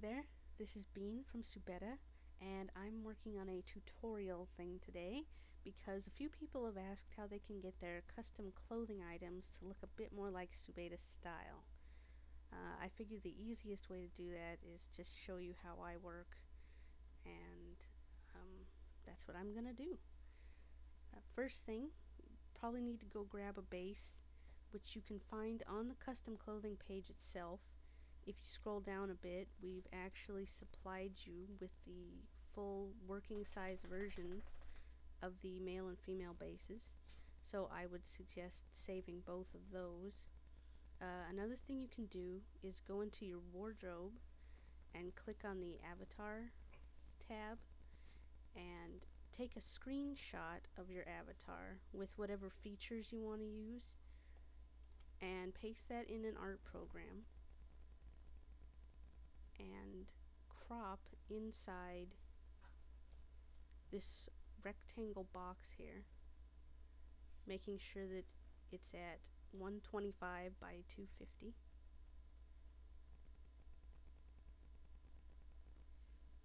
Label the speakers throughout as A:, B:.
A: there, this is Bean from Subeta, and I'm working on a tutorial thing today because a few people have asked how they can get their custom clothing items to look a bit more like Subeta style. I figured the easiest way to do that is just show you how I work, and that's what I'm gonna do. First thing, probably need to go grab a base, which you can find on the custom clothing page itself. If you scroll down a bit, we've actually supplied you with the full working size versions of the male and female bases, so I would suggest saving both of those. Another thing you can do is go into your wardrobe and click on the avatar tab and take a screenshot of your avatar with whatever features you want to use and paste that in an art program and crop inside this rectangle box here, making sure that it's at 125 by 250,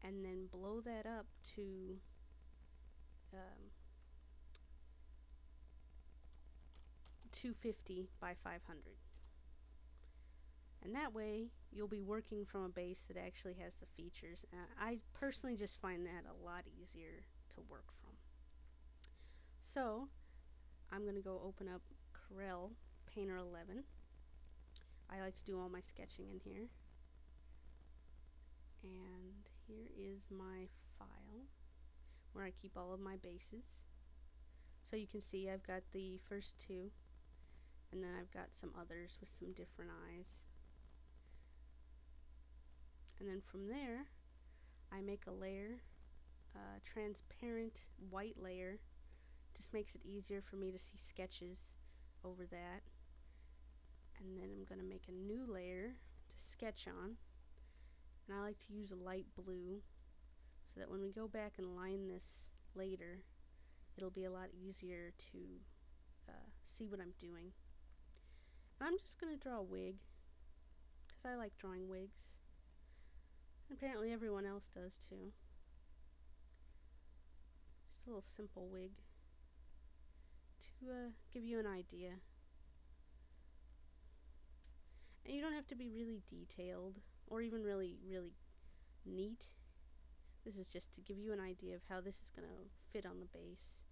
A: and then blow that up to 250 by 500. And that way you'll be working from a base that actually has the features. I personally just find that a lot easier to work from. So I'm going to go open up Corel Painter 11. I like to do all my sketching in here. And here is my file where I keep all of my bases. So you can see I've got the first two, and then I've got some others with some different eyes. And then from there, I make a layer, transparent white layer. Just makes it easier for me to see sketches over that. And then I'm going to make a new layer to sketch on. And I like to use a light blue so that when we go back and line this later, it'll be a lot easier to see what I'm doing. And I'm just going to draw a wig because I like drawing wigs. Apparently everyone else does too. Just a little simple wig to give you an idea. And you don't have to be really detailed or even really neat. This is just to give you an idea of how this is going to fit on the base.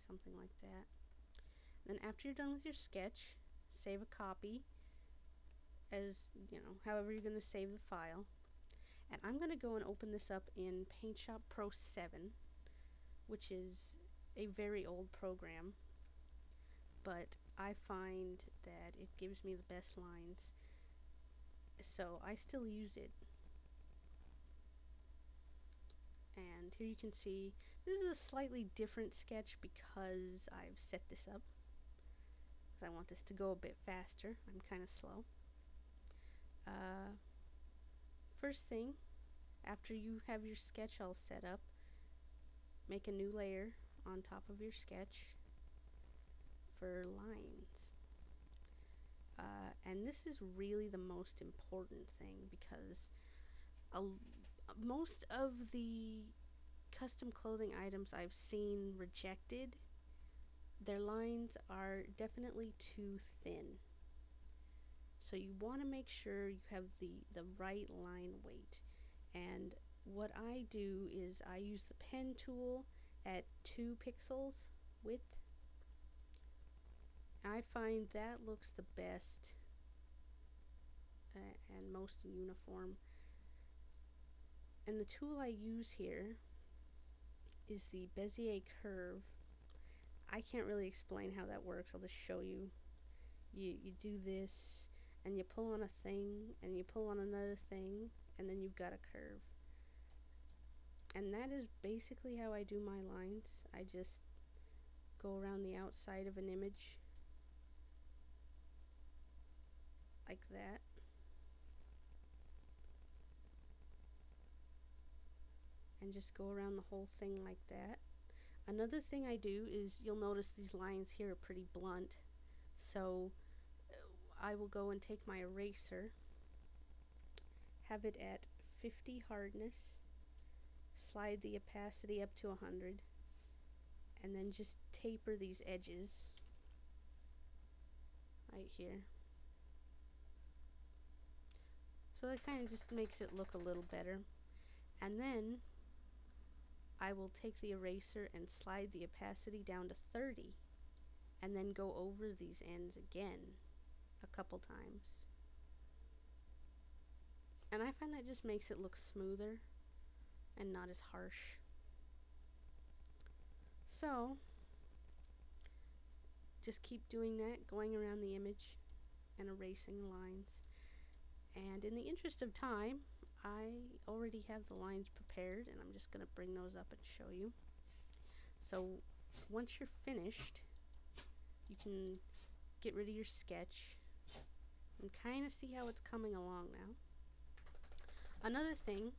A: Something like that. Then after you're done with your sketch, save a copy as, however you're going to save the file. And I'm going to go and open this up in PaintShop Pro 7, which is a very old program, but I find that it gives me the best lines, so I still use it. And here you can see this is a slightly different sketch because I've set this up because I want this to go a bit faster. I'm kind of slow. First thing, after you have your sketch all set up, make a new layer on top of your sketch for lines. And this is really the most important thing because most of the custom clothing items I've seen rejected, their lines are definitely too thin. So you want to make sure you have the right line weight. And what I do is I use the pen tool at 2 pixels width. I find that looks the best and most uniform. And the tool I use here is the Bezier curve. I can't really explain how that works. I'll just show you. You do this, and you pull on a thing, and you pull on another thing, and then you've got a curve. And that is basically how I do my lines. I just go around the outside of an image like that. And just go around the whole thing like that. Another thing I do is you'll notice these lines here are pretty blunt. So I will go and take my eraser, have it at 50 hardness, slide the opacity up to 100, and then just taper these edges right here. So that kind of just makes it look a little better. And then I will take the eraser and slide the opacity down to 30 and then go over these ends again a couple times. And I find that just makes it look smoother and not as harsh. So just keep doing that, going around the image and erasing the lines. And in the interest of time, I already have the lines prepared, and I'm just going to bring those up and show you. So once you're finished, you can get rid of your sketch and kind of see how it's coming along now. Another thing,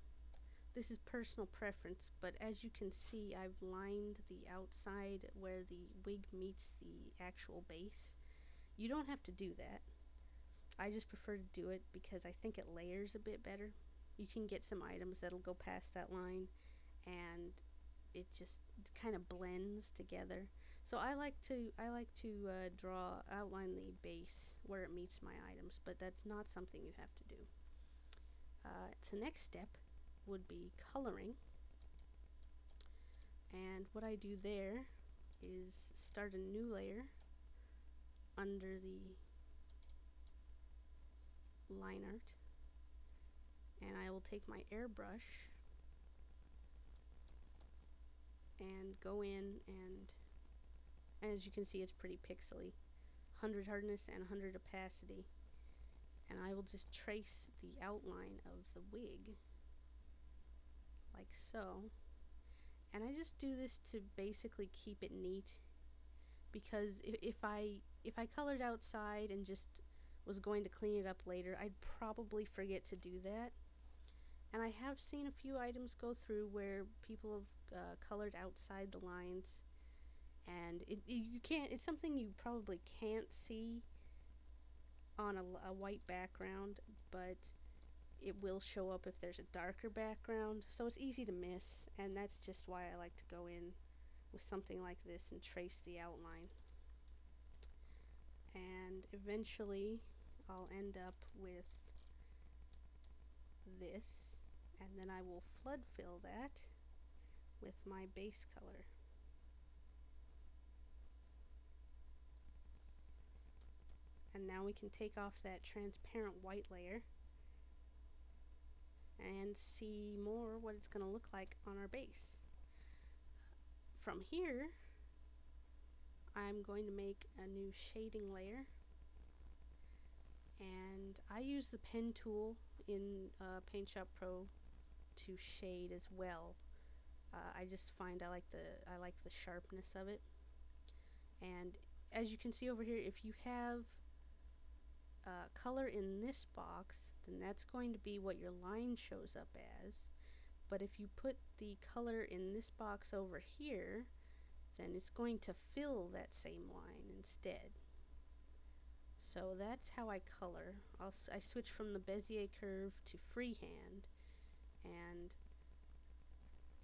A: this is personal preference, but as you can see, I've lined the outside where the wig meets the actual base. You don't have to do that. I just prefer to do it because I think it layers a bit better. You can get some items that'll go past that line and it just kind of blends together. So I like to outline the base where it meets my items, but that's not something you have to do. The next step would be coloring, and what I do there is start a new layer under the line art, and I will take my airbrush and go in and as you can see, it's pretty pixely, 100 hardness and 100 opacity, and I will just trace the outline of the wig like so. And I just do this to basically keep it neat, because if I colored outside and just was going to clean it up later, I'd probably forget to do that. And I have seen a few items go through where people have colored outside the lines, and it's something you probably can't see on a white background, but it will show up if there's a darker background, so it's easy to miss, and that's just why I like to go in with something like this and trace the outline. And eventually I'll end up with this, and then I will flood fill that with my base color. And now we can take off that transparent white layer and see more what it's going to look like on our base. From here, I'm going to make a new shading layer, and I use the pen tool in Paint Shop Pro to shade as well. I just find I like the sharpness of it. And as you can see over here, if you have color in this box, then that's going to be what your line shows up as. But if you put the color in this box over here, then it's going to fill that same line instead. So that's how I color. I switch from the Bezier curve to freehand, and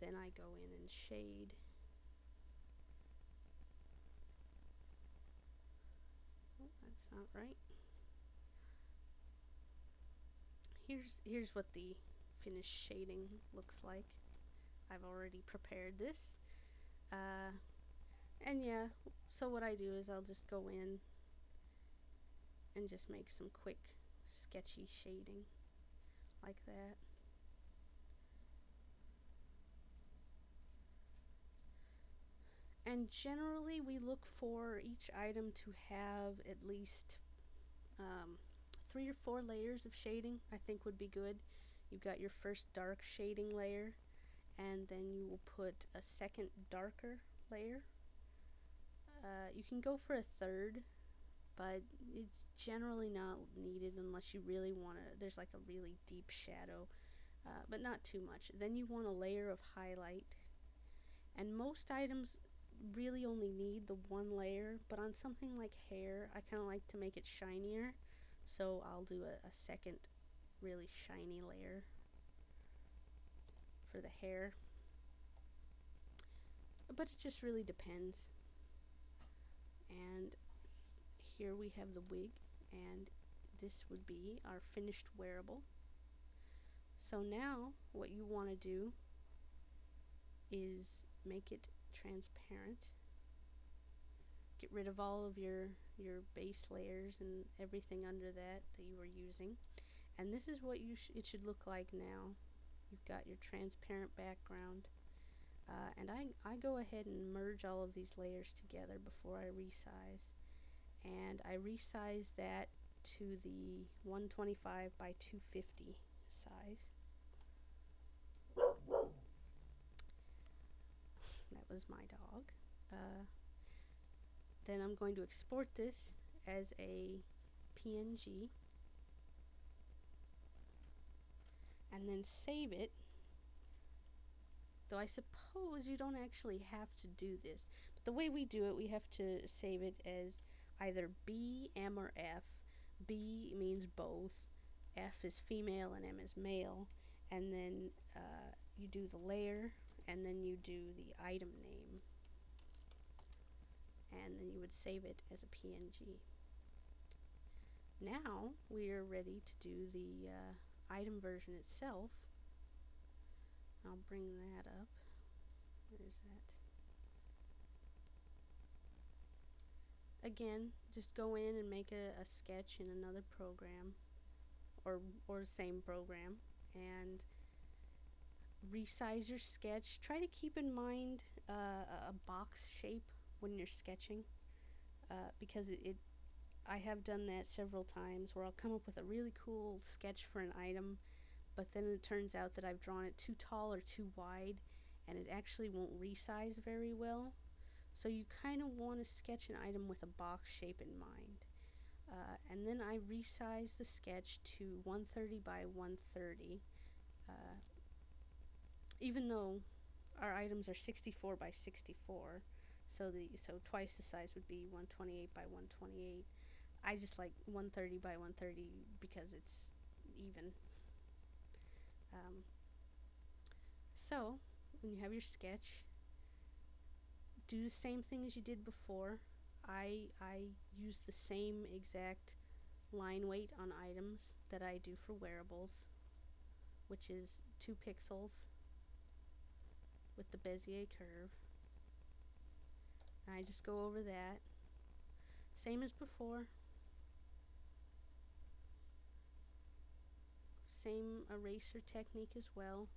A: then I go in and shade. Oh, that's not right. Here's what the finished shading looks like. I've already prepared this. And yeah, so what I do is I'll just go in and just make some quick sketchy shading like that. And generally we look for each item to have at least 3 or 4 layers of shading, I think would be good. You've got your first dark shading layer, and then you will put a second darker layer. You can go for a third, but it's generally not needed unless you really want to, there's like a really deep shadow, but not too much. Then you want a layer of highlight, and most items really only need the one layer, but on something like hair, I kind of like to make it shinier, so I'll do a second really shiny layer for the hair. But it just really depends. And here we have the wig, and this would be our finished wearable. So now what you want to do is make it transparent. Get rid of all of your base layers and everything under that you were using. And this is what it should look like now. You've got your transparent background. And I go ahead and merge all of these layers together before I resize. And I resize that to the 125 by 250 size. That was my dog. Then I'm going to export this as a PNG and then save it. Though I suppose you don't actually have to do this. But the way we do it, we have to save it as either B, M, or F. B means both. F is female and M is male. And then you do the layer, and then you do the item name. And then you would save it as a PNG. Now we are ready to do the item version itself. I'll bring that up. Where's that? Again, just go in and make a sketch in another program, or same program, and resize your sketch. Try to keep in mind a box shape when you're sketching, because I have done that several times where I'll come up with a really cool sketch for an item, but then it turns out that I've drawn it too tall or too wide, and it actually won't resize very well. So you kind of want to sketch an item with a box shape in mind. And then I resize the sketch to 130 by 130. Even though our items are 64 by 64, so twice the size would be 128 by 128. I just like 130 by 130 because it's even. So when you have your sketch, do the same thing as you did before. I use the same exact line weight on items that I do for wearables, which is 2 pixels with the Bezier curve. And I just go over that. Same as before. Same eraser technique as well.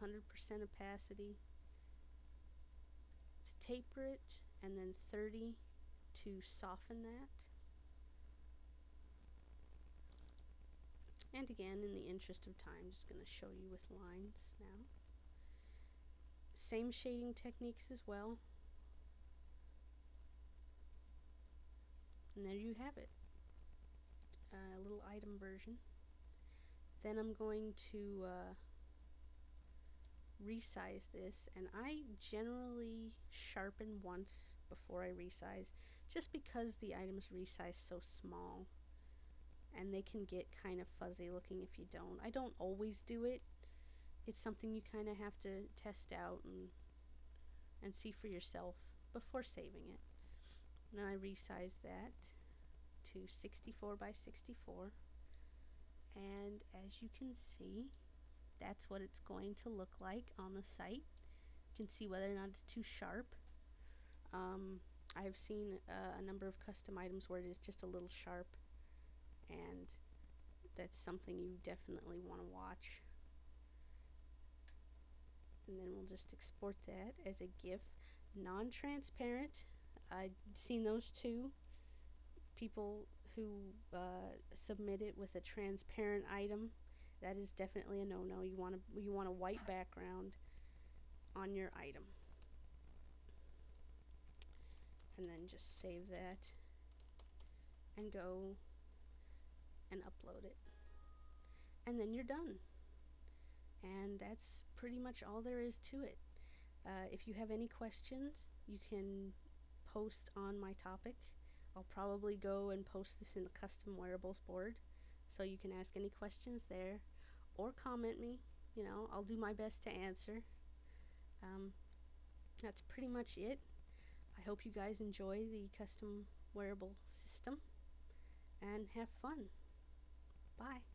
A: 100% opacity to taper it, and then 30 to soften that. And again, in the interest of time, just going to show you with lines now. Same shading techniques as well. And there you have it. A little item version. Then I'm going to resize this, and I generally sharpen once before I resize, just because the items resize so small and they can get kind of fuzzy looking if you don't. I don't always do it. It's something you kind of have to test out and see for yourself before saving it. And then I resize that to 64 by 64, and as you can see, that's what it's going to look like on the site. You can see whether or not it's too sharp. I've seen a number of custom items where it is just a little sharp, and that's something you definitely want to watch. And then we'll just export that as a GIF, non-transparent. I've seen those too. People who submit it with a transparent item, that is definitely a no-no. You want a white background on your item. And then just save that and go and upload it. And then you're done. And that's pretty much all there is to it. If you have any questions, you can post on my topic. I'll probably go and post this in the custom wearables board, so you can ask any questions there or comment me. I'll do my best to answer. Um, that's pretty much it. I hope you guys enjoy the custom wearable system and have fun. Bye.